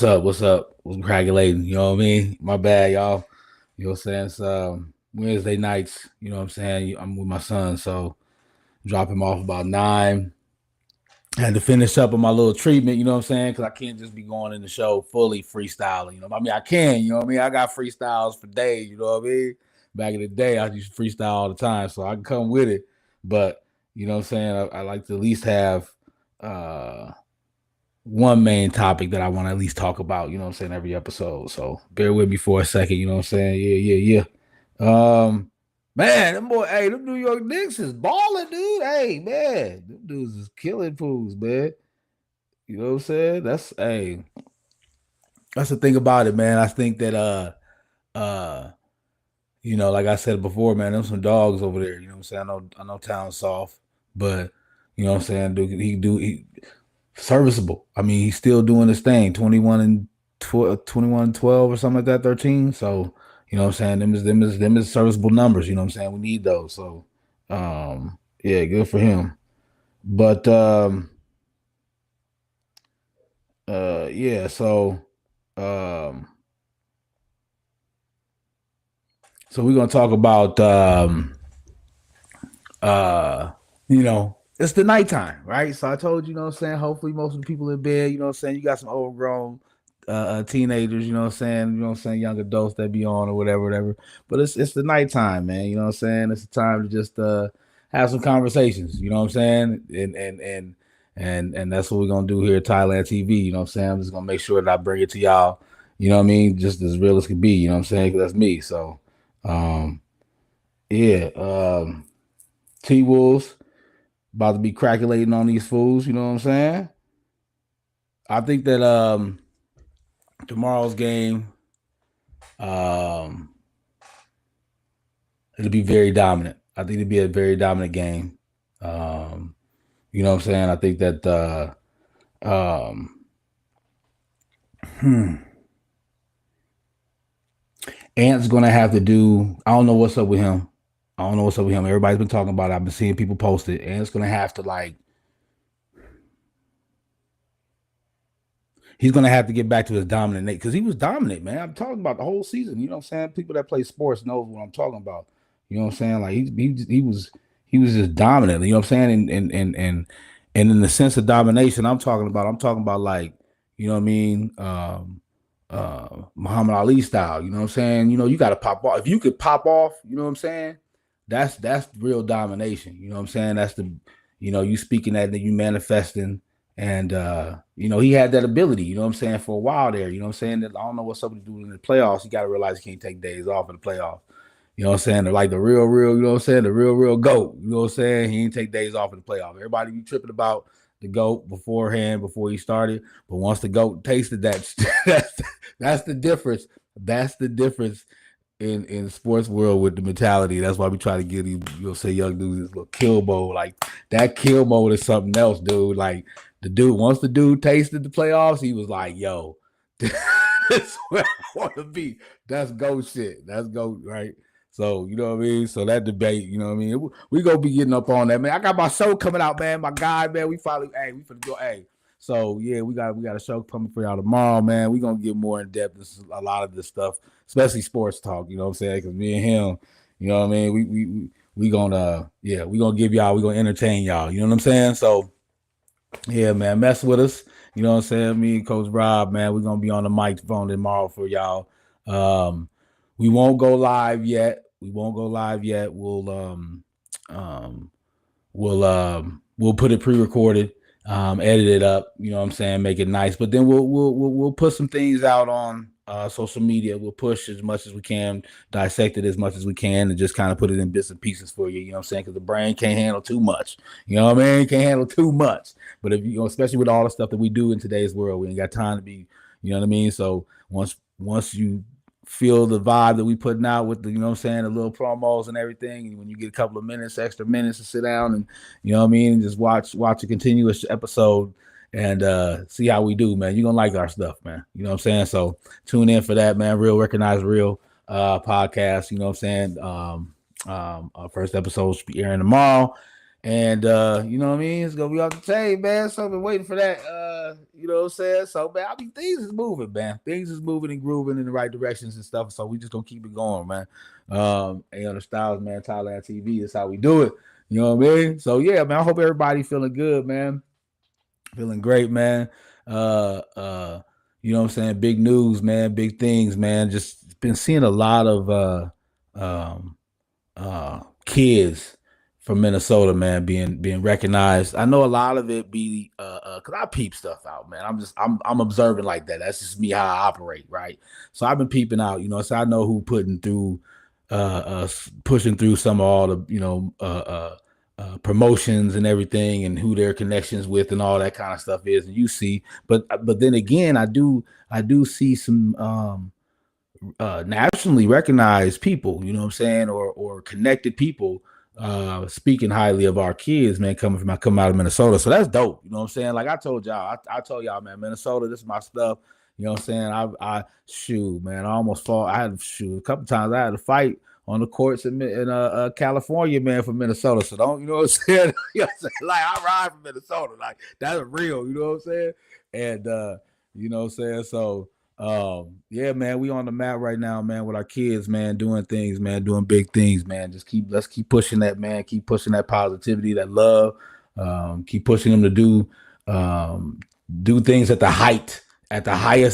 What's up? What's congratulating? You know what I mean? My bad, y'all. You know what I'm saying? It's Wednesday nights. You know what I'm saying? I'm with my son, so drop him off about 9. I had to finish up on my little treatment. You know what I'm saying? Because I can't just be going in the show fully freestyling. You know, I mean, I can. You know what I mean? I got freestyles for days. You know what I mean? Back in the day, I used to freestyle all the time, so I can come with it. But you know what I'm saying? I like to at least have uh one main topic that I want to at least talk about, you know what I'm saying, every episode. So bear with me for a second, you know what I'm saying? Yeah. Man, them New York Knicks is balling, dude. Hey, man, them dudes is killing fools, man. You know what I'm saying? That's the thing about it, man. I think that uh like I said before, man, there's some dogs over there. You know what I'm saying? I know Town's soft, but you know what I'm saying, dude, he serviceable. I mean, he's still doing his thing. 21 and 12 or something like that, 13. So, you know what I'm saying? Them is serviceable numbers, you know what I'm saying? We need those. So yeah, good for him. But yeah, um so we're gonna talk about it's the nighttime, right? So I told you, you know what I'm saying, hopefully most of the people in bed, you know what I'm saying, you got some overgrown teenagers, you know what I'm saying, young adults that be on or whatever. But it's the nighttime, man. You know what I'm saying? It's the time to just have some conversations, you know what I'm saying? And that's what we're gonna do here at Thailand TV, you know what I'm saying? I'm just gonna make sure that I bring it to y'all, you know what I mean, just as real as can be, you know what I'm saying? 'Cause that's me. So um yeah, T Wolves about to be crackulating on these fools, you know what I'm saying? I think that tomorrow's game, um it'll be very dominant. I think it'll be a very dominant game. Um, you know what I'm saying? I think that um hmm, Ant's gonna have to do. I don't know what's up with him. I don't know what's up with him. Everybody's been talking about it. I've been seeing people post it. Ant's gonna have to he's gonna have to get back to his dominant because he was dominant, man. I'm talking about the whole season. You know what I'm saying? People that play sports knows what I'm talking about. You know what I'm saying? Like he was just dominant. You know what I'm saying? And in the sense of domination, I'm talking about like, you know what I mean? Muhammad Ali style. You know what I'm saying? You know, you got to pop off. If you could pop off, you know what I'm saying? That's real domination. You know what I'm saying? That's the, you speaking that, you manifesting, and he had that ability, you know what I'm saying, for a while there. You know what I'm saying? That I don't know what somebody do in the playoffs. You gotta realize you can't take days off in the playoffs. You know what I'm saying? They're like the real, you know what I'm saying? The real GOAT. You know what I'm saying? He didn't take days off in the playoffs. Everybody be tripping about the GOAT beforehand, before he started. But once the GOAT tasted that, that's the difference. That's the difference in the sports world with the mentality. That's why we try to get these, say, young dudes this little kill mode. Like that kill mode is something else, dude. Like once the dude tasted the playoffs, he was like, yo, this is where I want to be. That's go shit. That's go, right? So, you know what I mean? So that debate, you know what I mean? We gonna be getting up on that, man. I got my show coming out, man. My guy, man. We finna go, So yeah, we got a show coming for y'all tomorrow, man. We gonna get more in depth. This is a lot of this stuff, especially sports talk. You know what I'm saying? Because me and him, you know what I mean. We gonna we gonna give y'all. We gonna entertain y'all. You know what I'm saying? So yeah, man, mess with us. You know what I'm saying? Me and Coach Rob, man, we're gonna be on the microphone tomorrow for y'all. Um, we won't go live yet. Um, we'll put it pre-recorded, edit it up, you know what I'm saying, make it nice. But then we'll put some things out on social media. We'll push as much as we can, dissect it as much as we can, and just kind of put it in bits and pieces for you. You know what I'm saying? Because the brain can't handle too much. You know what I mean? Can't handle too much. But if especially with all the stuff that we do in today's world, we ain't got time to be. You know what I mean? So once you feel the vibe that we putting out with the, you know what I'm saying, the little promos and everything. And when you get a couple of extra minutes to sit down and, you know what I mean, and just watch a continuous episode and see how we do, man. You're gonna like our stuff, man. You know what I'm saying? So tune in for that, man. Real Recognize Real podcast, you know what I'm saying? Our first episode should be airing tomorrow. And you know what I mean? It's gonna be off the tape, man. So I've been waiting for that. you know what I'm saying? So man, I mean things is moving, man. Things is moving and grooving in the right directions and stuff. So we just gonna keep it going, man. A Styles, man, Thailand TV is how we do it. You know what I mean? So yeah, man. I hope everybody feeling good, man. Feeling great, man. Uh uh, you know what I'm saying? Big news, man, big things, man. Just been seeing a lot of um kids from Minnesota, man, being recognized. I know a lot of it be cause I peep stuff out, man. I'm observing like that. That's just me how I operate, right? So I've been peeping out, you know, so I know who putting through pushing through some of all the, you know, promotions and everything and who their connections with and all that kind of stuff is. And you see, but then again, I do see some nationally recognized people, you know what I'm saying, or connected people speaking highly of our kids, man, coming out of Minnesota. So that's dope. You know what I'm saying? Like I told y'all, I told y'all, man, Minnesota, this is my stuff. You know what I'm saying? I shoot, man, I almost fought. I had to shoot a couple times. I had to fight on the courts in California, man, from Minnesota. So don't, you know what I'm saying? You know what I'm saying? Like I ride from Minnesota. Like that's real, you know what I'm saying? And you know what I'm saying? So yeah, man, we on the map right now, man, with our kids, man, doing things, man, doing big things, man. Let's keep pushing that, man. Keep pushing that positivity, that love. Keep pushing them to do things at the highest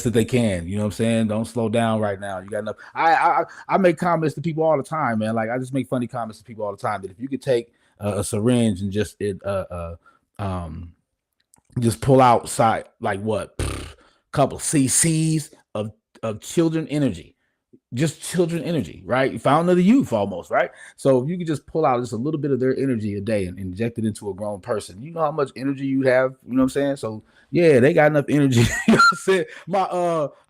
that they can. You know what I'm saying? Don't slow down right now. You got enough. I make comments to people all the time, man. Like I just make funny comments to people all the time that if you could take a syringe and um just pull outside like what couple cc's of children energy, just children energy, right? Fountain of the youth almost, right? So if you could just pull out just a little bit of their energy a day and inject it into a grown person, you know how much energy you'd have, you know what I'm saying? So yeah, they got enough energy. You know what I'm saying?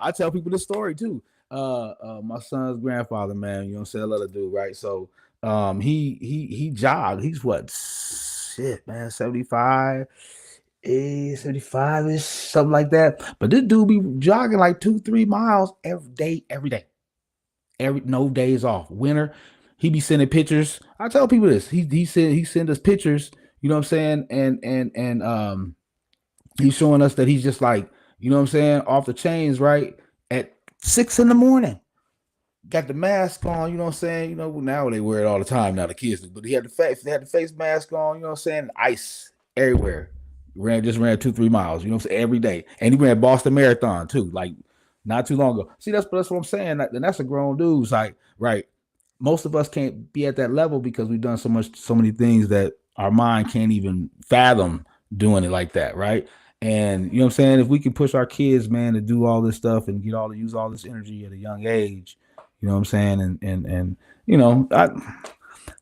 I tell people this story too. My son's grandfather, man, you know what I'm saying? I love the dude, right? So he jogged. He's what shit, man, 75 75 ish, something like that. But this dude be jogging like 2-3 miles every day, every no days off. Winter, he be sending pictures. I tell people this. He send us pictures. You know what I'm saying? And he's showing us that he's just like, you know what I'm saying, off the chains, right? At 6 in the morning, got the mask on, you know what I'm saying? You know, now they wear it all the time now, the kids do, but they had the face mask on, you know what I'm saying? Ice everywhere. Ran 2-3 miles, you know what I'm saying, every day. And he ran Boston Marathon too, like not too long ago. See, that's what I'm saying. And that's a grown dude's like, right. Most of us can't be at that level because we've done so many things that our mind can't even fathom doing it like that, right? And you know what I'm saying? If we can push our kids, man, to do all this stuff and use all this energy at a young age, you know what I'm saying? And you know,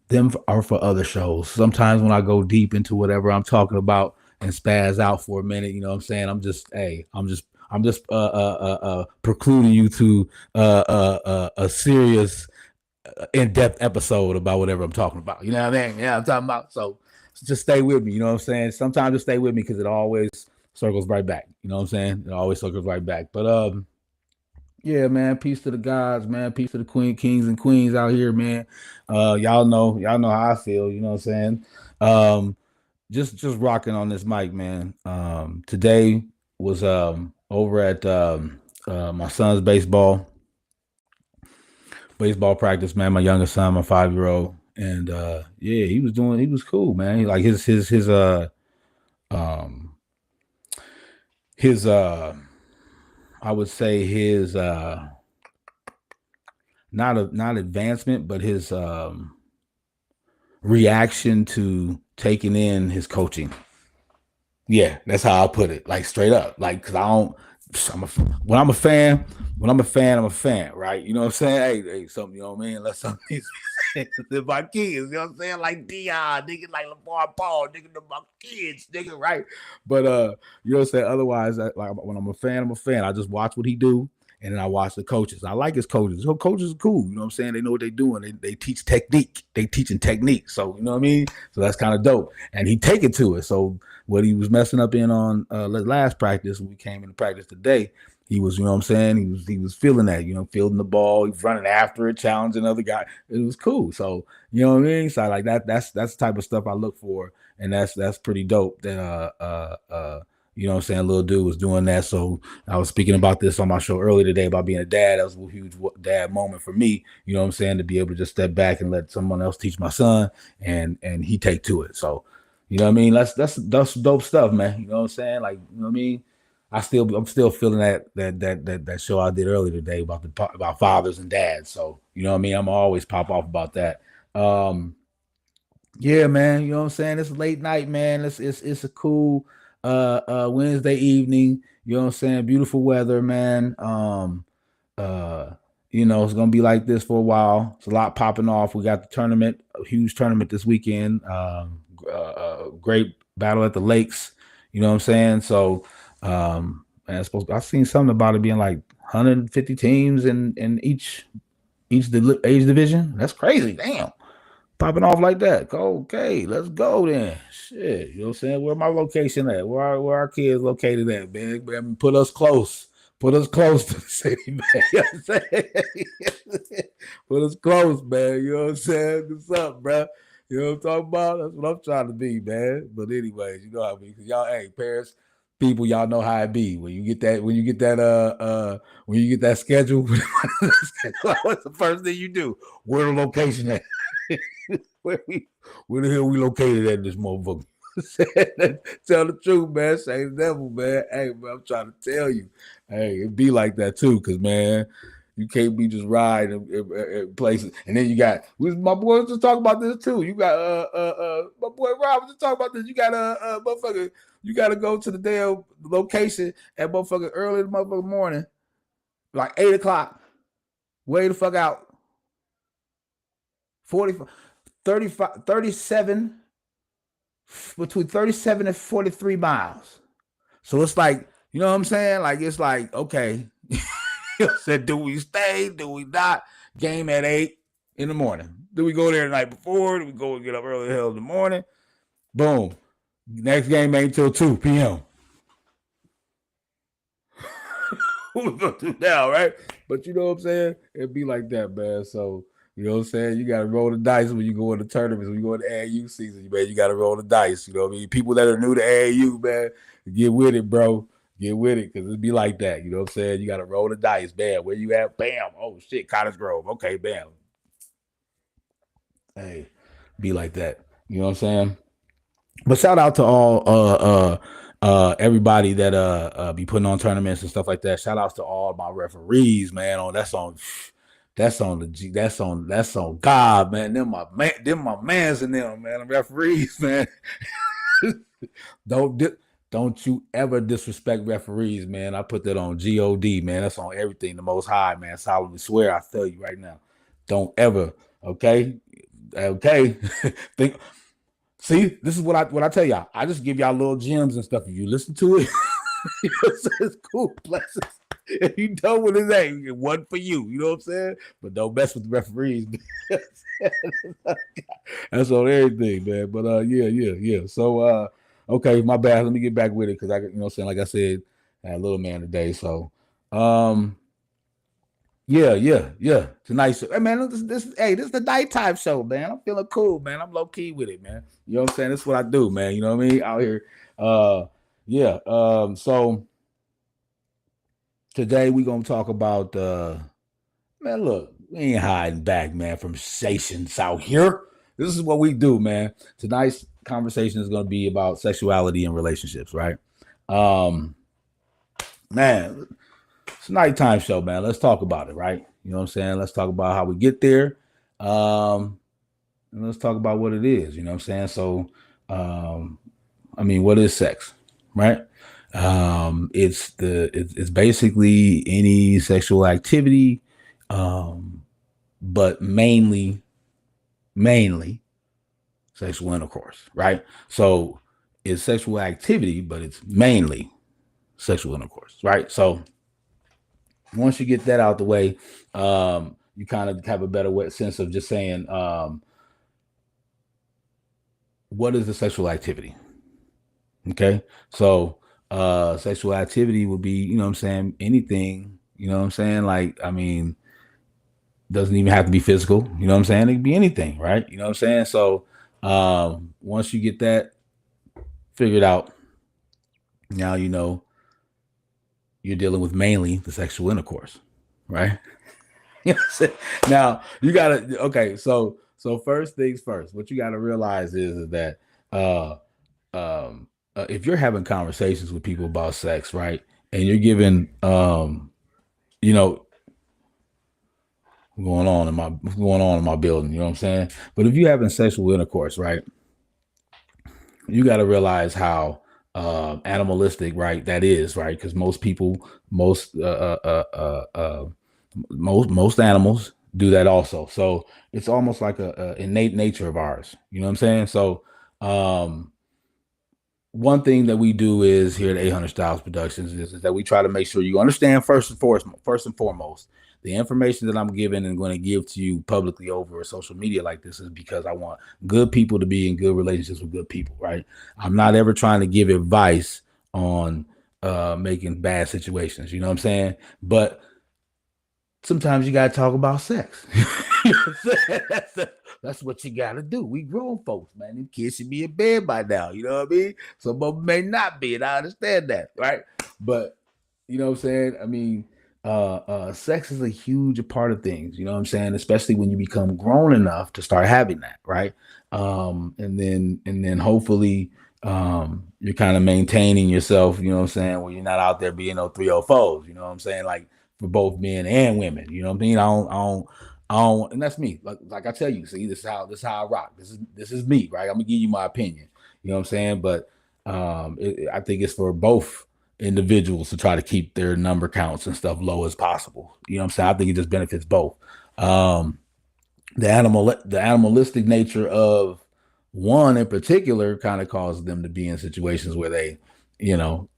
them are for other shows. Sometimes when I go deep into whatever I'm talking about and spaz out for a minute, you know what I'm saying? I'm just precluding you to a serious in-depth episode about whatever I'm talking about. You know what I mean? Yeah, I'm talking about. So just stay with me. You know what I'm saying? Sometimes just stay with me because it always circles right back. You know what I'm saying? It always circles right back. But yeah, man. Peace to the gods, man. Peace to the kings and queens out here, man. Y'all know how I feel. You know what I'm saying? Just rocking on this mic, man. Today was over at my son's baseball practice, man. My youngest son, my 5-year-old, and yeah, he was cool, man. Like um his I would say his not advancement, but his reaction to taking in his coaching. Yeah, that's how I put it. Like straight up. Like, cause when I'm a fan, I'm a fan, right? You know what I'm saying? Hey, something, you know what I mean? Let something to my kids, you know what I'm saying? Like Dion, nigga, like LeVar Paul, nigga, to my kids, nigga, right? But you know what I'm saying? Otherwise, like when I'm a fan. I just watch what he do. And then I watch the coaches. I like his coaches. So coaches are cool. You know what I'm saying? They know what they're doing. They teach technique. They teaching technique. So, you know what I mean? So that's kind of dope. And he take it to it. So what he was messing up in on last practice, when we came into practice today, he was, you know what I'm saying? He was feeling that, you know, fielding the ball. He was running after it, challenging other guy. It was cool. So, you know what I mean? So like that's the type of stuff I look for. And that's pretty dope that You know what I'm saying? Little dude was doing that. So I was speaking about this on my show earlier today about being a dad. That was a huge dad moment for me. You know what I'm saying? To be able to just step back and let someone else teach my son, and he take to it. So, you know what I mean? That's dope stuff, man. You know what I'm saying? Like, you know what I mean? I'm still feeling that show I did earlier today about fathers and dads. So, you know what I mean? I'm always pop off about that. Yeah, man. You know what I'm saying? It's late night, man. It's a cool Wednesday evening. You know what I'm saying? Beautiful weather, man. Uh it's gonna be like this for a while. It's a lot popping off. We got the tournament, a huge tournament this weekend. Great battle at the lakes. You know what I'm saying? So and I've seen something about it being like 150 teams in each age division. That's crazy. Damn, popping off like that. Okay, let's go then. Shit, you know what I'm saying? Where my location at? Where our kids located at, man? Man, put us close. Put us close to the city, man. You know what I'm saying? Put us close, man. You know what I'm saying? What's up, bro? You know what I'm talking about? That's what I'm trying to be, man. But anyways, you know how I mean. Cause y'all, hey, parents, people, y'all know how it be. When you get that schedule, what's the first thing you do? Where the location at? where we where the hell we located at this motherfucker? Tell the truth, man. Say the devil, man. Hey, man, I'm trying to tell you. Hey, it be like that too, cause man, you can't be just riding in places. And then you got my boy was just talking about this too. You got my boy Rob was just talking about this. You got motherfucker. You got to go to the damn location at motherfucker early in the motherfucker morning, like 8 o'clock. Way the fuck out. 45, 35, 37, between 37 and 43 miles. So it's like, you know what I'm saying? Like, it's like, okay, said, do we stay? Do we not? Game at 8 in the morning. Do we go there the night before? Do we go and get up early the hell in the morning? Boom. Next game ain't till 2 p.m. What we gonna do now, right? But you know what I'm saying? It'd be like that, man. So you know what I'm saying? You gotta roll the dice when you go into tournaments, when you go into AAU season, man. You gotta roll the dice. You know what I mean? People that are new to AAU, man, get with it, bro. Get with it, because it'd be like that. You know what I'm saying? You gotta roll the dice, bam. Where you at? Bam. Oh shit, Cottage Grove. Okay, bam. Hey, be like that. You know what I'm saying? But shout out to all everybody that be putting on tournaments and stuff like that. Shout outs to all my referees, man. That's on the G, that's on God, man. Them my mans and them, man. The referees, man. don't don't you ever disrespect referees, man. I put that on God, man. That's on everything. The Most High, man. Solemnly swear, I tell you right now. Don't ever, okay, okay. Think. See, this is what I tell y'all. I just give y'all little gems and stuff. If you listen to it, it's cool. Blessings. If you don't what it ain't, it wasn't for you. You know what I'm saying? But don't mess with the referees. That's on everything, man. But yeah. So okay, my bad. Let me get back with it because I, you know what I'm saying, like I said, I had a little man today. So um yeah. It's a nice show. Hey man, this is the nighttime show, man. I'm feeling cool, man. I'm low key with it, man. You know what I'm saying? This is what I do, man. You know what I mean? Out here. Yeah. So today we gonna talk about man, look, we ain't hiding back, man, from stations out here. This is what we do, man. Tonight's conversation is gonna be about sexuality in relationships, right? Um, man, it's a nighttime show, man. Let's talk about it, right? You know what I'm saying? Let's talk about how we get there. And let's talk about what it is. You know what I'm saying? So, um, I mean, what is sex, right? It's basically any sexual activity, um, but mainly sexual intercourse, right? So it's sexual activity, but it's mainly sexual intercourse, right? So once you get that out the way, you kind of have a better sense of just saying, what is the sexual activity? Okay. So, sexual activity would be, you know what I'm saying, anything, you know what I'm saying? Like, I mean, doesn't even have to be physical, you know what I'm saying? It could be anything, right? You know what I'm saying? So, once you get that figured out, Now you're dealing with mainly the sexual intercourse, right? You know what I'm saying? Now you gotta okay. So first things first, what you gotta realize is that uh if you're having conversations with people about sex, right, and you're giving you know what's going on in my building, you know what I'm saying? But if you're having sexual intercourse, right, you got to realize how animalistic, right, that is, right? Because most people, most animals do that also. So it's almost like a innate nature of ours. You know what I'm saying? So um, one thing that we do is here at 800 Styles Productions is that we try to make sure you understand first and foremost, the information that I'm giving and going to give to you publicly over social media like this is because I want good people to be in good relationships with good people, right? I'm not ever trying to give advice on making bad situations, you know what I'm saying? But sometimes you gotta talk about sex. You know what I'm saying? That's what you gotta do. We grown folks, man. These kids should be in bed by now. You know what I mean? Some of them may not be, and I understand that, right? But you know what I'm saying? I mean, sex is a huge part of things. You know what I'm saying? Especially when you become grown enough to start having that, right? And then hopefully you're kind of maintaining yourself. You know what I'm saying? Where you're not out there being no 304s. You know what I'm saying? Like for both men and women. You know what I mean? I don't, and that's me. Like I tell you, see, this is how I rock. This is me, right? I'm gonna give you my opinion. You know what I'm saying? But I think it's for both individuals to try to keep their number counts and stuff low as possible. You know what I'm saying? I think it just benefits both. Um, the animalistic nature of one in particular kind of causes them to be in situations where they, you know,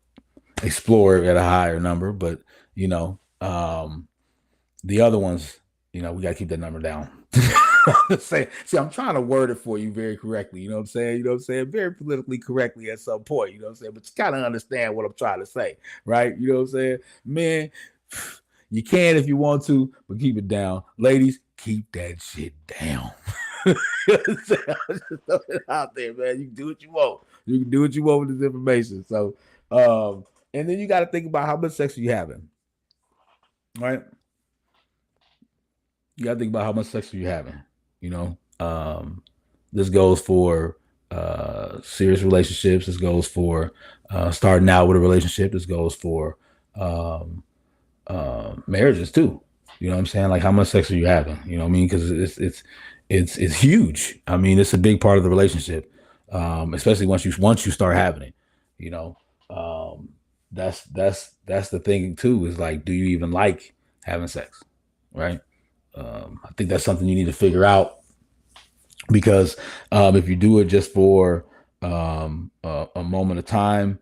explore at a higher number, but you know, the other ones, we got to keep that number down. See, I'm trying to word it for you very correctly. You know what I'm saying? You know what I'm saying? Very politically correctly at some point. You know what I'm saying? But you kind of understand what I'm trying to say, right? You know what I'm saying? Man, you can if you want to, but keep it down. Ladies, keep that shit down. You know what I'm saying? I'm just throwing it out there, man. You can do what you want. You can do what you want with this information. So, and then you got to think about how much sex are you having, right? You got to think about how much sex are you having. You know, this goes for serious relationships. This goes for starting out with a relationship. This goes for um, marriages too. You know what I'm saying? Like how much sex are you having? You know what I mean? Because it's huge. I mean, it's a big part of the relationship, especially once you start having it. You know, um, that's the thing too. Is like, do you even like having sex? Right? I think that's something you need to figure out because if you do it just for a moment of time,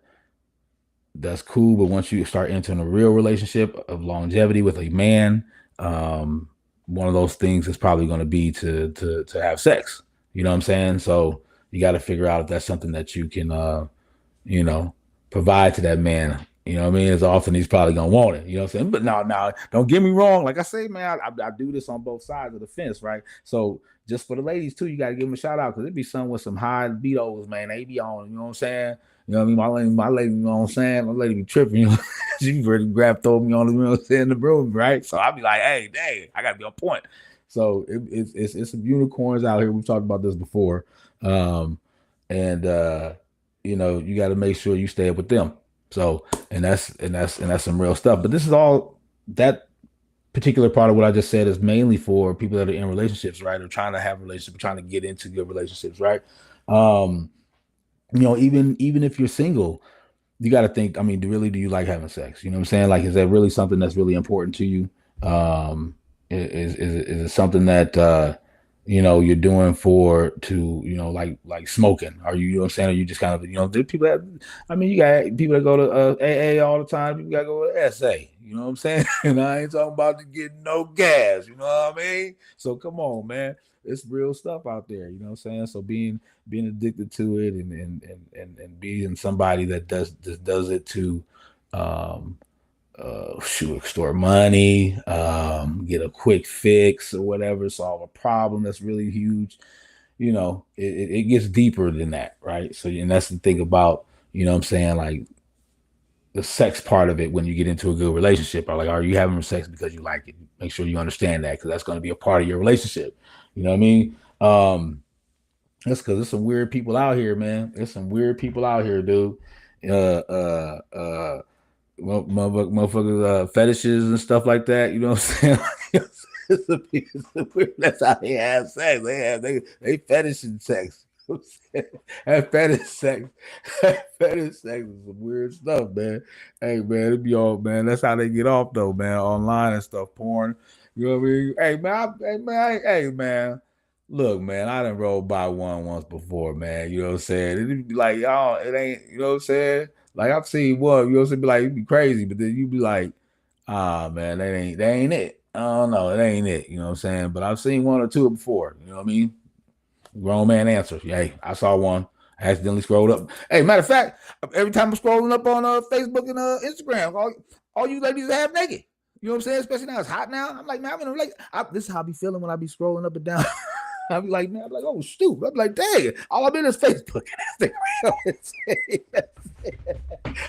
that's cool. But once you start entering a real relationship of longevity with a man, um, one of those things is probably going to be to have sex. You know what I'm saying? So you got to figure out if that's something that you can you know, provide to that man. You know what I mean? As often he's probably gonna want it. You know what I'm saying? But now, don't get me wrong. Like I say, man, I do this on both sides of the fence, right? So just for the ladies too, you gotta give them a shout out because it be some with some high betos, man. They be on, you know what I'm saying? You know what I mean? My lady, you know what I'm saying? My lady be tripping, you know. She really throw me on the, you know what I'm saying, in the room, right? So I'll be like, hey, dang, I gotta be on point. So it's some unicorns out here. We've talked about this before. And you got to make sure you stay up with them. So, and that's some real stuff. But this is all that particular part of what I just said is mainly for people that are in relationships, right? Or trying to have relationships, trying to get into good relationships, right? Um, even if you're single, you got to think. I mean, do you like having sex? You know what I'm saying? Like, is that really something that's really important to you? Um, is it something that you're doing for to like smoking? Are you know what I'm saying? Are you just kind of there people that I mean, you got people that go to AA all the time. People got to go to SA. You know what I'm saying? And I ain't talking about to get no gas. You know what I mean? So come on, man. It's real stuff out there. You know what I'm saying? So being addicted to it and being somebody that does it to um extort money, get a quick fix or whatever, solve a problem that's really huge. It gets deeper than that, right? So, and that's the thing about, you know what I'm saying, like the sex part of it when you get into a good relationship. Or like, are you having sex because you like it? Make sure you understand that because that's going to be a part of your relationship. You know what I mean? That's because there's some weird people out here, man. There's some weird people out here, dude. Uh, uh, uh, motherfuckers, fetishes and stuff like that. You know what I'm saying? That's how they have sex. They fetish in sex. That fetish sex, that fetish sex is some weird stuff, man. Hey, man, it be all man. That's how they get off though, man. Online and stuff, porn. You know what I mean? Hey, man, hey, man. Look, man, I done rolled by one once before, man. You know what I'm saying? It'd be like, y'all, it ain't. You know what I'm saying? Like I've seen one. You know what I'm saying? Be like, it'd be crazy, but then you be like, ah, man, that ain't it. I don't know, it ain't it. You know what I'm saying? But I've seen one or two before. You know what I mean? Grown man answers. Hey, I saw one. I accidentally scrolled up. Hey, matter of fact, every time I'm scrolling up on Facebook and Instagram, all you ladies are half naked. You know what I'm saying? Especially now it's hot now. I'm like, man, I'm in a relationship. This is how I be feeling when I be scrolling up and down. I be like, man, I'm like, oh, stupid. I'm like, dang, all I'm in is Facebook and Instagram.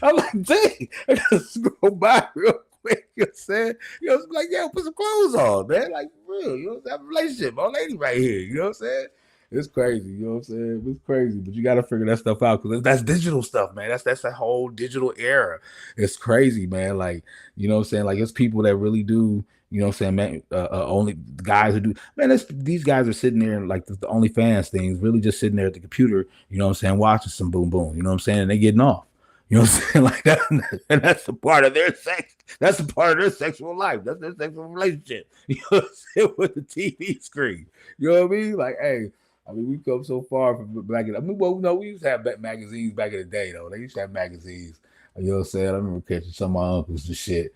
I'm like, dang, I gotta scroll by real quick. You know what I'm saying? You know, like, yeah, put some clothes on, man. Like, real, you know, have a relationship, old lady right here. You know what I'm saying? It's crazy, you know what I'm saying? It's crazy, but you got to figure that stuff out because that's digital stuff, man. That's that whole digital era. It's crazy, man. Like, you know what I'm saying? Like, it's people that really do, you know what I'm saying, man. Only guys who do, man. These guys are sitting there and like the OnlyFans things, really just sitting there at the computer, you know what I'm saying, watching some boom boom, you know what I'm saying, and they getting off. You know what I'm saying? Like that, and that's a part of their sex. That's a part of their sexual life. That's their sexual relationship. You know what I'm saying? With the TV screen. You know what I mean? Like, hey, I mean, we come so far from back in. I mean, well, no, we used to have magazines back in the day, though. They used to have magazines. You know what I'm saying? I remember catching some of my uncles and shit.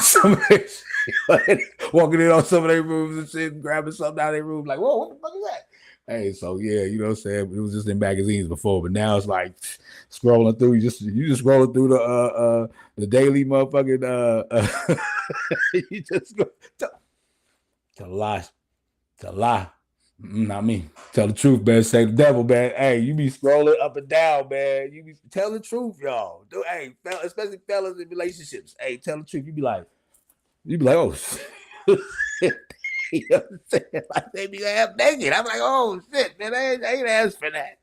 Some of their shit, walking in on some of their rooms and shit, and grabbing something out of their room, like, whoa, what the fuck is that? Hey, so yeah, you know what I'm saying? It was just in magazines before, but now it's like scrolling through. You just scrolling through the daily motherfucking you just go to lie. To lie. Not me. Tell the truth, man. Say the devil, man. Hey, you be scrolling up and down, man. You be tell the truth, y'all. Hey, especially fellas in relationships. Hey, tell the truth. You be like, oh shit. You know what I'm saying? Like they be half naked. I'm like, oh shit, man. I ain't asked for that.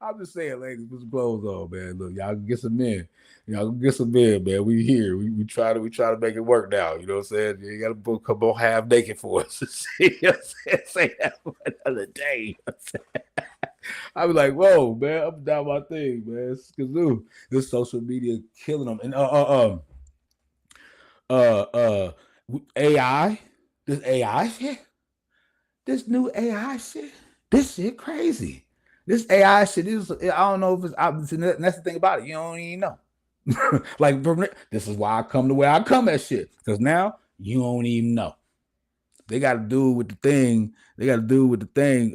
I'm just saying, ladies, put some clothes on, man. Look, y'all can get some men. Y'all can get some men, man. We here. We try to make it work now. You know what I'm saying? You gotta come on half naked for us. You know what I'm saying? Say that for another day. You know I be like, whoa, man, up and down my thing, man. It's kazoo. This social media killing them. And uh uh AI, this AI shit, this new AI shit, this shit crazy. This AI shit is, I don't know if that's the thing about it. You don't even know. Like, this is why I come the way I come at shit. Because now you don't even know. They got to do with the thing. They got to do with the thing.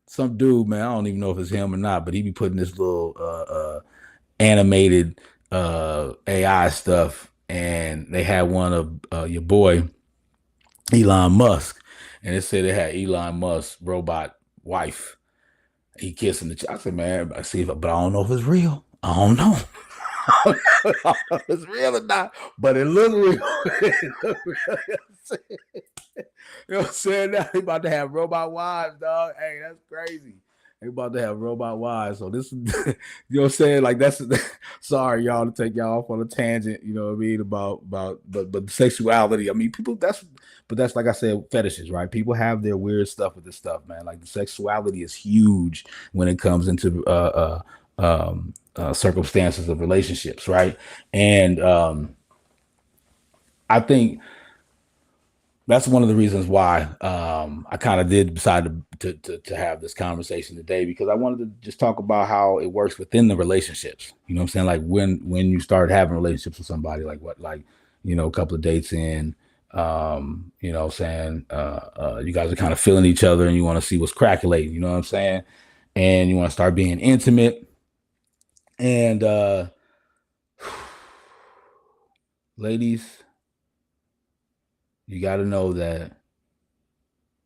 Some dude, man, I don't even know if it's him or not, but he be putting this little animated AI stuff, and they had one of your boy Elon Musk, and it said they had Elon Musk robot wife. He kissing the chick. I said, man, I see, but I don't know if it's real. I don't know. I don't know if it's real or not, but it looked real. It looked real. You know what I'm saying? Now they about to have robot wives, dog. Hey, that's crazy. They about to have robot wives. So this is, you know what I'm saying? Like that's sorry, y'all, to take y'all off on a tangent. You know what I mean about but sexuality. I mean, people. That's like I said, fetishes, right? People have their weird stuff with this stuff, man. Like the sexuality is huge when it comes into circumstances of relationships, right? And I think that's one of the reasons why I kind of did decide to have this conversation today because I wanted to just talk about how it works within the relationships. You know what I'm saying? Like when you start having relationships with somebody, like a couple of dates in, you know what I'm saying? You guys are kind of feeling each other and you want to see what's crackulating, you know what I'm saying? And you want to start being intimate. And ladies, you got to know that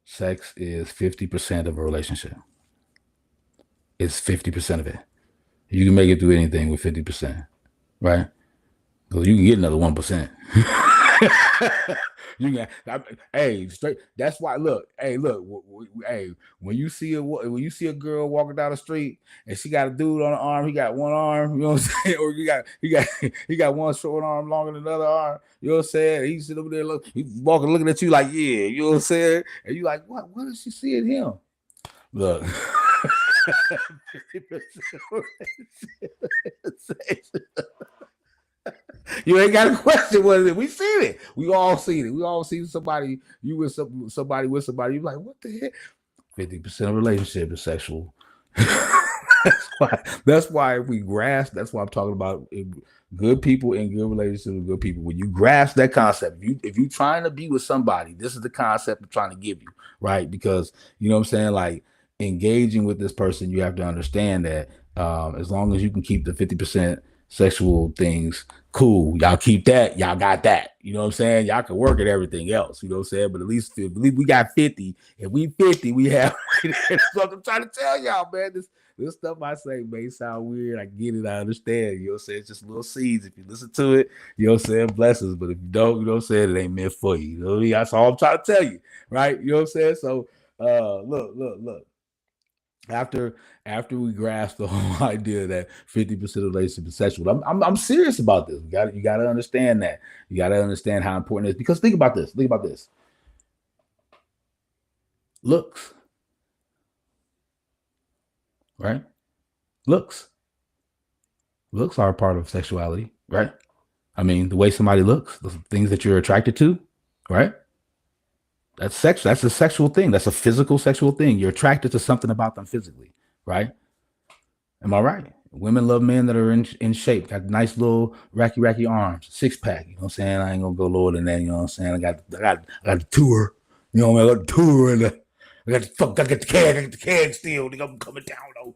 sex is 50% of a relationship. It's 50% of it. You can make it through anything with 50%, right? So you can get another 1%. You got, hey, straight. That's why. Look, hey, look, hey, when you see a girl walking down the street and she got a dude on the arm, he got one arm, you know what I'm saying, or he got one short arm longer than the other arm, you know what I'm saying? He's sitting over there, he's walking, looking at you like, yeah, you know what I'm saying, and you like, what does she see in him? Look. You ain't got a question what is it. We seen it. We all seen it. We all seen somebody, you with somebody with somebody, you like, what the heck? 50% of relationship is sexual. That's why if we grasp, that's why I'm talking about good people in good relationships with good people. When you grasp that concept, if you trying to be with somebody, this is the concept I'm trying to give you, right? Because you know what I'm saying, like engaging with this person, you have to understand that as long as you can keep the 50% sexual things cool, y'all keep that, y'all got that. You know what I'm saying? Y'all can work at everything else. You know what I'm saying? But at least we got 50. If we 50, we have. That's what I'm trying to tell y'all, man. This stuff I say may sound weird. I get it. I understand. You know what I'm saying? It's just little seeds. If you listen to it, you know what I'm saying? Blessings. But if you don't, you know what I'm saying? It ain't meant for you. You know what I mean? That's all I'm trying to tell you. Right? You know what I'm saying? So look. After we grasp the whole idea that 50% of relationships is sexual, I'm serious about this. You got to understand that. You got to understand how important it is. Because think about this. Looks, right? Looks are a part of sexuality, right? I mean, the way somebody looks, the things that you're attracted to, right? That's sex. That's a sexual thing. That's a physical sexual thing. You're attracted to something about them physically, right? Am I right? Women love men that are in shape, got nice little racky arms, six pack. You know what I'm saying? I ain't gonna go lower than that. You know what I'm saying? I got the tour. You know what I mean? I got the tour and I got the can still. I'm coming down though.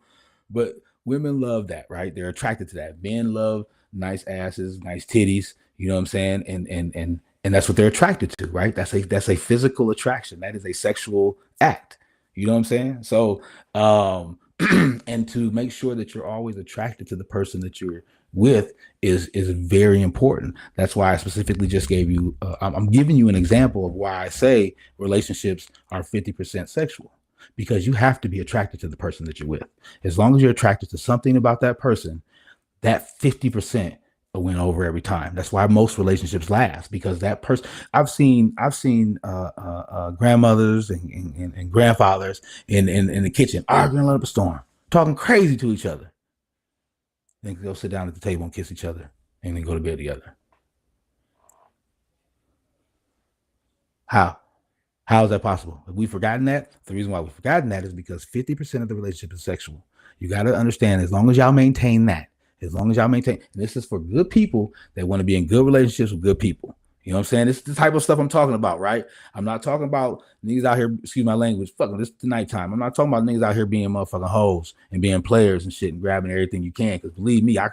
But women love that, right? They're attracted to that. Men love nice asses, nice titties. You know what I'm saying? And that's what they're attracted to, right? That's a physical attraction. That is a sexual act. You know what I'm saying? So and to make sure that you're always attracted to the person that you're with is very important. That's why I specifically just gave you I'm giving you an example of why I say relationships are 50% sexual, because you have to be attracted to the person that you're with. As long as you're attracted to something about that person, that 50% went over every time. That's why most relationships last, because that person, I've seen grandmothers and grandfathers in the kitchen arguing up a storm, talking crazy to each other. Then go sit down at the table and kiss each other and then go to bed together. How? How is that possible? Have we forgotten that? The reason why we've forgotten that is because 50% of the relationship is sexual. You got to understand, as long as y'all maintain that, and this is for good people that want to be in good relationships with good people. You know what I'm saying? This is the type of stuff I'm talking about, right? I'm not talking about niggas out here, excuse my language, fucking this nighttime. I'm not talking about niggas out here being motherfucking hoes and being players and shit and grabbing everything you can. Because believe me, I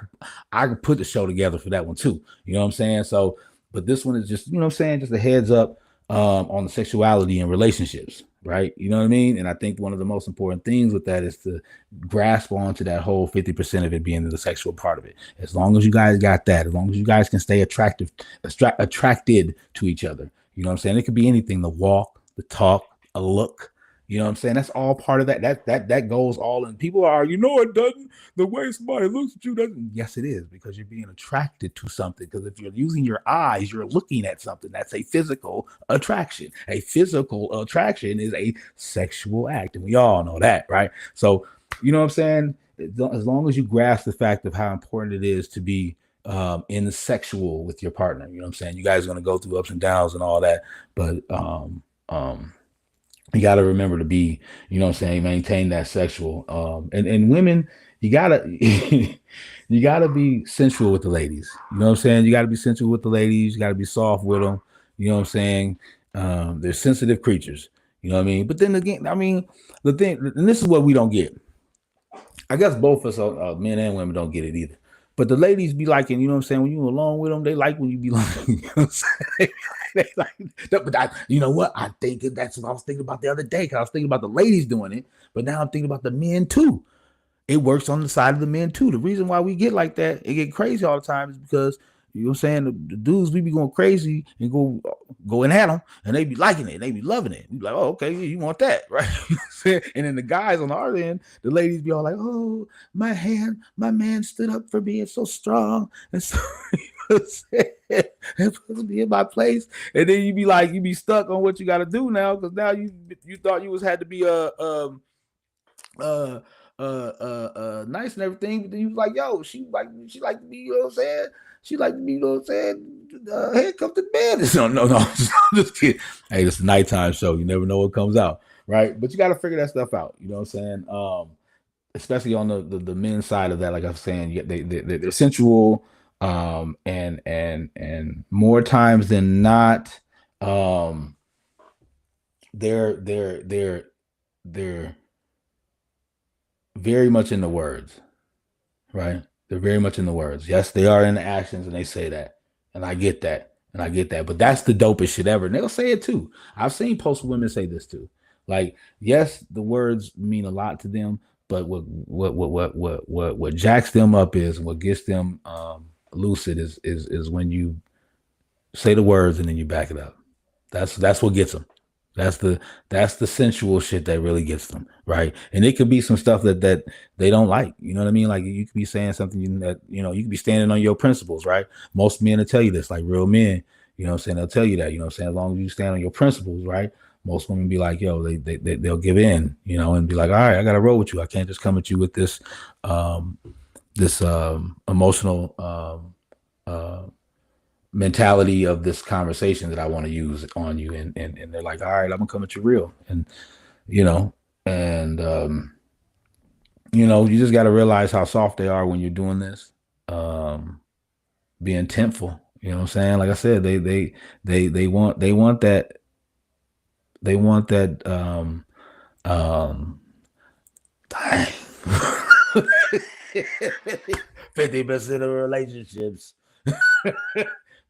could put the show together for that one too. You know what I'm saying? So, but this one is just, you know what I'm saying, just a heads up on the sexuality in relationships, right? You know what I mean? And I think one of the most important things with that is to grasp onto that whole 50% of it being the sexual part of it. As long as you guys got that, as long as you guys can stay attracted to each other, you know what I'm saying? It could be anything, the walk, the talk, a look. You know what I'm saying? That's all part of that. That goes all in. People are, it doesn't. The way somebody looks at you doesn't. Yes, it is, because you're being attracted to something. Because if you're using your eyes, you're looking at something. That's a physical attraction. A physical attraction is a sexual act, and we all know that, right? So, you know what I'm saying? As long as you grasp the fact of how important it is to be in the sexual with your partner, you know what I'm saying? You guys are going to go through ups and downs and all that, but you got to remember to be, you know what I'm saying, maintain that sexual. And women, you gotta you gotta be sensual with the ladies. You know what I'm saying? You gotta be sensual with the ladies. You gotta be soft with them. You know what I'm saying? They're sensitive creatures. You know what I mean? But then again, I mean, the thing, and this is what we don't get. I guess both of us, men and women, don't get it either. But the ladies be liking, you know what I'm saying, when you alone with them, they like when you be like, you know what I'm saying? They like, but you know what? I think that's what I was thinking about the other day, because I was thinking about the ladies doing it, but now I'm thinking about the men too. it works on the side of the men too. The reason why we get like that, it get crazy all the time, is because you know what I'm saying. The dudes we be going crazy and go and at them, and they be liking it, they be loving it. We be like, oh, okay, you want that, right? And then the guys on the other end, the ladies be all like, oh, my man stood up for being so strong, and so it's supposed to be in my place. And then you be like, you be stuck on what you got to do now, because now you thought you was had to be uh nice and everything, but then you was like, yo, she like to be, you know what I'm saying? She like to be, you know what I'm saying? Here comes the bed. No, I'm just kidding. Hey, it's a nighttime show. You never know what comes out, right? But you got to figure that stuff out. You know what I'm saying? Especially on the men's side of that, like I'm saying, they're sensual, and more times than not, um, they're very much in the words, right? They're very much in the words. Yes, they are in the actions, and they say that, and I get that, and I get that. But that's the dopest shit ever. And they'll say it too. I've seen post women say this too. Like, yes, the words mean a lot to them, but what jacks them up is, what gets them lucid is when you say the words and then you back it up. That's what gets them. That's the sensual shit that really gets them, right? And it could be some stuff that they don't like. You know what I mean? Like, you could be saying something that, you could be standing on your principles, right? Most men will tell you this, like real men. You know what I'm saying? They'll tell you that. You know what I'm saying? As long as you stand on your principles, right? Most women be like, yo, they'll give in, and be like, all right, I gotta roll with you. I can't just come at you with this emotional mentality of this conversation that I want to use on you, and they're like, all right, I'm gonna come at you real, and you know, and you just got to realize how soft they are when you're doing this, being intentful. You know what I'm saying? Like I said, they want that, dang. 50% of relationships.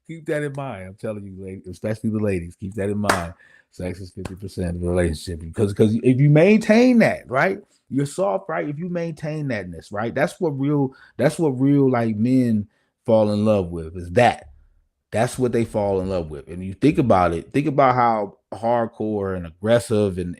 Keep that in mind. I'm telling you, ladies, especially the ladies, keep that in mind. Sex is 50% of the relationship, because if you maintain that, right, you're soft, right? If you maintain thatness, right, that's what real like men fall in love with, is that. That's what they fall in love with. And you think about it, think about how hardcore and aggressive and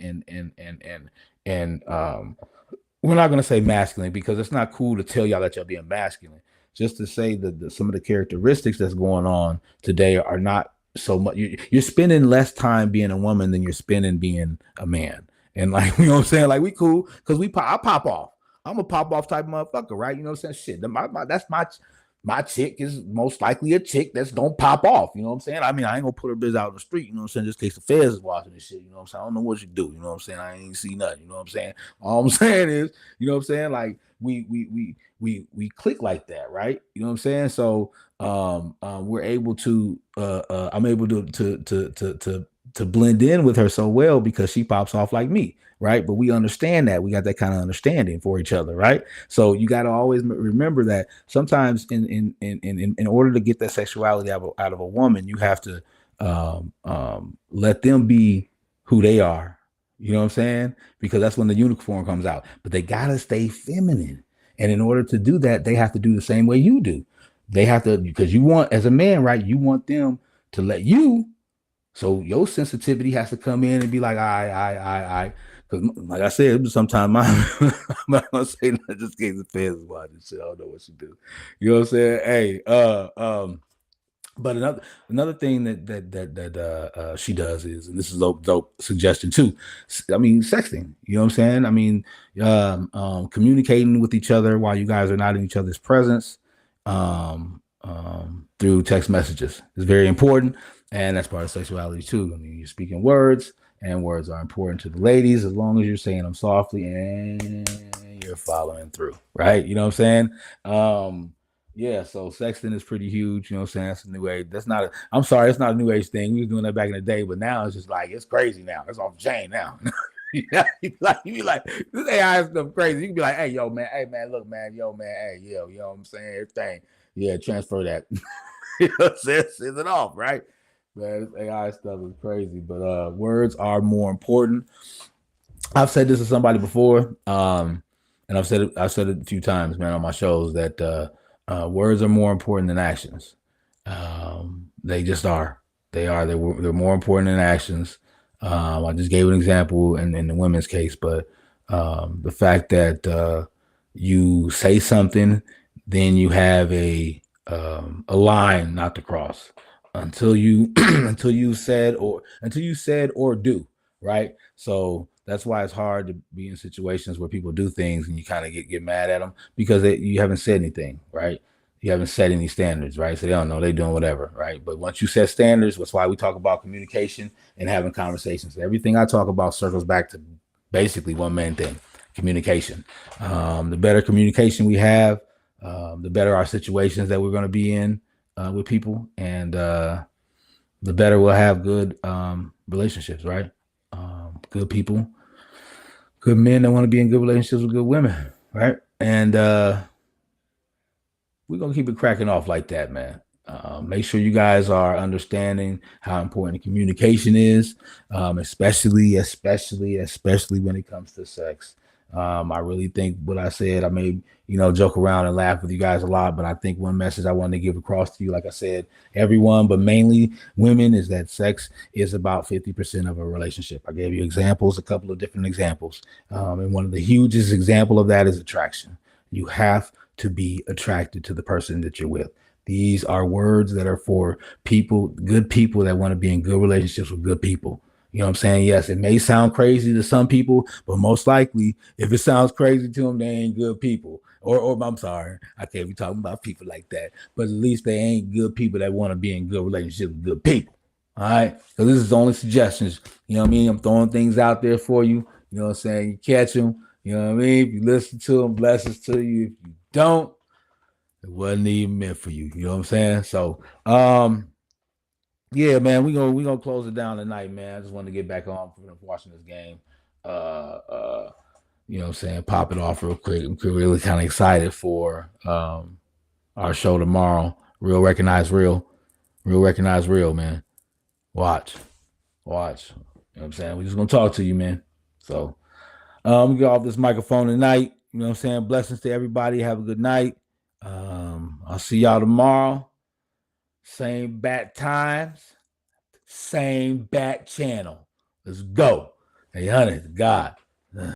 we're not going to say masculine, because it's not cool to tell y'all that y'all being masculine. Just to say that some of the characteristics that's going on today are not so much. You're spending less time being a woman than you're spending being a man. And like, you know what I'm saying? Like, we cool because I pop off. I'm a pop off type of motherfucker, right? You know what I'm saying? Shit, that's my chick is most likely a chick that's gonna pop off. You know what I'm saying? I mean, I ain't gonna put her biz out on the street, you know what I'm saying, just in case the feds is watching this shit. You know what I'm saying? I don't know what you do, you know what I'm saying? I ain't see nothing, you know what I'm saying? All I'm saying is, you know what I'm saying? Like, we click like that, right? You know what I'm saying? So we're able to I'm able to blend in with her so well, because she pops off like me, right? But we understand that we got that kind of understanding for each other, right? So you got to always remember that sometimes in order to get that sexuality out of a woman, you have to let them be who they are. You know what I'm saying? Because that's when the unicorn comes out. But they gotta stay feminine, and in order to do that, they have to do the same way you do. They have to, because you want, as a man, right? You want them to let you. So your sensitivity has to come in and be like, I. Because, like I said, sometimes I'm not gonna say that just in case the fans is watching shit. I don't know what you do. You know what I'm saying? Hey, but another thing that she does is, and this is a dope suggestion too. I mean, sexting. You know what I'm saying? I mean, communicating with each other while you guys are not in each other's presence, through text messages is very important, and that's part of sexuality too. I mean, you're speaking words, and words are important to the ladies, as long as you're saying them softly and you're following through, right? You know what I'm saying? Yeah, so sexting is pretty huge. You know what I'm saying? That's a new age. I'm sorry, it's not a new age thing. We was doing that back in the day, but now it's just like, it's crazy now. It's off the chain now. Yeah, you be like, this AI stuff crazy. You can be like, hey, yo, man, look, man, yo, man, hey, yo, you know what I'm saying? Everything. Yeah, transfer that. You know what I'm saying? Send it off, right? Man, this AI stuff is crazy. But words are more important. I've said this to somebody before. and I've said it a few times, man, on my shows that words are more important than actions. They just are. They are. They're more important than actions. I just gave an example in the women's case, but the fact that you say something, then you have a line not to cross until you until you said or do, right? So that's why it's hard to be in situations where people do things and you kind of get mad at them because you haven't said anything, right? You haven't set any standards, right? So they don't know, they're doing whatever, right? But once you set standards, that's why we talk about communication and having conversations. Everything I talk about circles back to basically one main thing: communication. The better communication we have, the better our situations that we're going to be in with people, and the better we'll have good relationships, right? Good people, good men that want to be in good relationships with good women, right? And we're gonna keep it cracking off like that, man. Make sure you guys are understanding how important communication is, especially when it comes to sex. I really think what I said, I may, joke around and laugh with you guys a lot, but I think one message I wanted to give across to you, like I said, everyone, but mainly women, is that sex is about 50% of a relationship. I gave you examples, a couple of different examples. And one of the hugest example of that is attraction. You have to be attracted to the person that you're with. These are words that are for people, good people that want to be in good relationships with good people. You know what I'm saying? Yes, it may sound crazy to some people, but most likely, if it sounds crazy to them, they ain't good people. Or I'm sorry, I can't be talking about people like that. But at least they ain't good people that want to be in good relationships with good people. All right. So this is only suggestions. You know what I mean? I'm throwing things out there for you. You know what I'm saying? You catch them. You know what I mean? If you listen to them, blessings to you. If you don't, it wasn't even meant for you. You know what I'm saying? So, yeah, man, we gonna close it down tonight, man. I just wanted to get back on from watching this game. You know what I'm saying? Pop it off real quick. I'm really kind of excited for our show tomorrow. Real recognize real. Real recognize real, man. Watch. Watch. You know what I'm saying? We just gonna talk to you, man. So we get off this microphone tonight. You know what I'm saying? Blessings to everybody. Have a good night. I'll see y'all tomorrow. Same bat times, same bat channel. Let's go. Hey, honey, God.